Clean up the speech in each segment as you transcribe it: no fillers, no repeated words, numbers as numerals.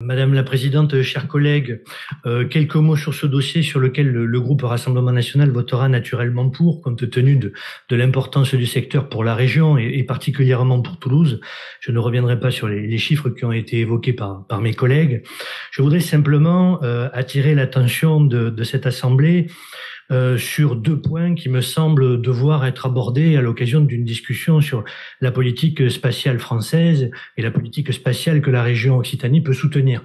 Madame la Présidente, chers collègues, quelques mots sur ce dossier sur lequel le groupe Rassemblement national votera naturellement pour, compte tenu de l'importance du secteur pour la région et particulièrement pour Toulouse. Je ne reviendrai pas sur les chiffres qui ont été évoqués par mes collègues. Je voudrais simplement attirer l'attention de cette Assemblée sur deux points qui me semblent devoir être abordés à l'occasion d'une discussion sur la politique spatiale française et la politique spatiale que la région Occitanie peut soutenir.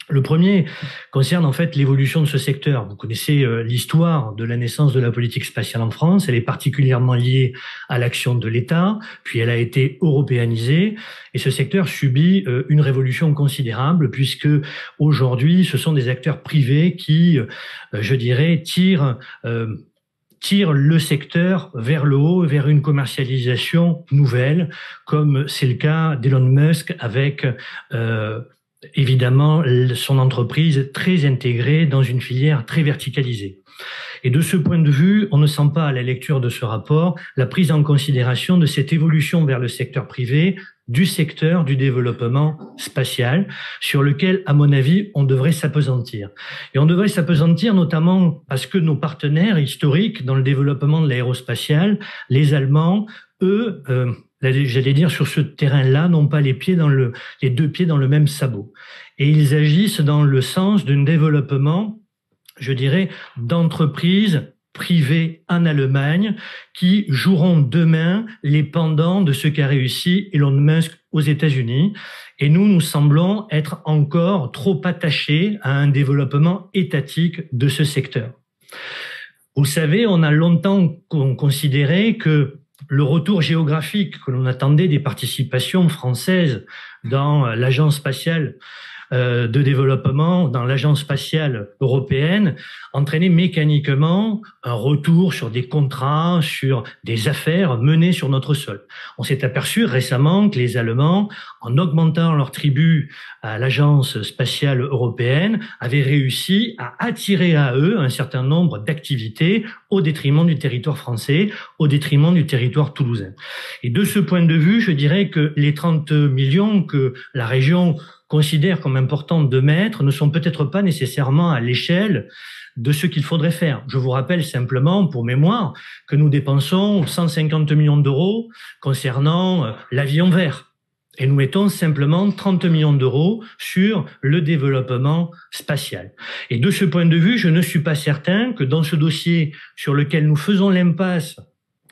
Le premier concerne en fait l'évolution de ce secteur. Vous connaissez l'histoire de la naissance de la politique spatiale en France. Elle est particulièrement liée à l'action de l'État, puis elle a été européanisée. Et ce secteur subit une révolution considérable puisque aujourd'hui, ce sont des acteurs privés qui, je dirais, tirent le secteur vers le haut, vers une commercialisation nouvelle, comme c'est le cas d'Elon Musk avec évidemment son entreprise très intégrée dans une filière très verticalisée. Et de ce point de vue, on ne sent pas à la lecture de ce rapport la prise en considération de cette évolution vers le secteur privé, du secteur du développement spatial, sur lequel, à mon avis, on devrait s'appesantir. Et on devrait s'appesantir notamment parce que nos partenaires historiques dans le développement de l'aérospatial, les Allemands, eux, j'allais dire sur ce terrain-là, n'ont pas les deux pieds dans le même sabot. Et ils agissent dans le sens d'un développement, je dirais, d'entreprises privées en Allemagne qui joueront demain les pendants de ce qu'a réussi Elon Musk aux États-Unis. Et nous semblons être encore trop attachés à un développement étatique de ce secteur. Vous savez, on a longtemps considéré que le retour géographique que l'on attendait des participations françaises dans l'agence spatiale de développement, dans l'agence spatiale européenne, entraînait mécaniquement un retour sur des contrats, sur des affaires menées sur notre sol. On s'est aperçu récemment que les Allemands, en augmentant leur tribut à l'agence spatiale européenne, avaient réussi à attirer à eux un certain nombre d'activités au détriment du territoire français, au détriment du territoire toulousain. Et de ce point de vue, je dirais que les 30 millions que la région considère comme important de mettre ne sont peut-être pas nécessairement à l'échelle de ce qu'il faudrait faire. Je vous rappelle simplement, pour mémoire, que nous dépensons 150 millions d'euros concernant l'avion vert. Et nous mettons simplement 30 millions d'euros sur le développement spatial. Et de ce point de vue, je ne suis pas certain que dans ce dossier sur lequel nous faisons l'impasse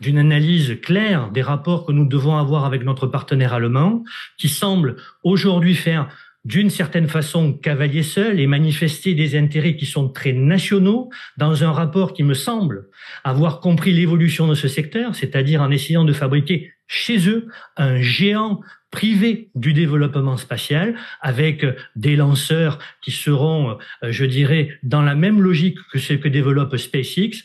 d'une analyse claire des rapports que nous devons avoir avec notre partenaire allemand, qui semble aujourd'hui faire d'une certaine façon cavalier seul et manifester des intérêts qui sont très nationaux dans un rapport qui me semble avoir compris l'évolution de ce secteur, c'est-à-dire en essayant de fabriquer chez eux un géant privé du développement spatial avec des lanceurs qui seront, je dirais, dans la même logique que ce que développe SpaceX.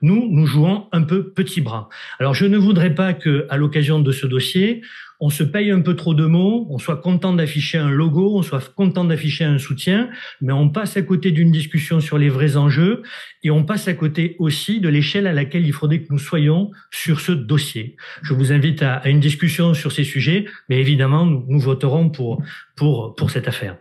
Nous jouons un peu petit bras. Alors, je ne voudrais pas que, à l'occasion de ce dossier, on se paye un peu trop de mots, on soit content d'afficher un logo, on soit content d'afficher un soutien, mais on passe à côté d'une discussion sur les vrais enjeux et on passe à côté aussi de l'échelle à laquelle il faudrait que nous soyons sur ce dossier. Je vous invite à une discussion sur ces sujets, mais évidemment, nous voterons pour cette affaire.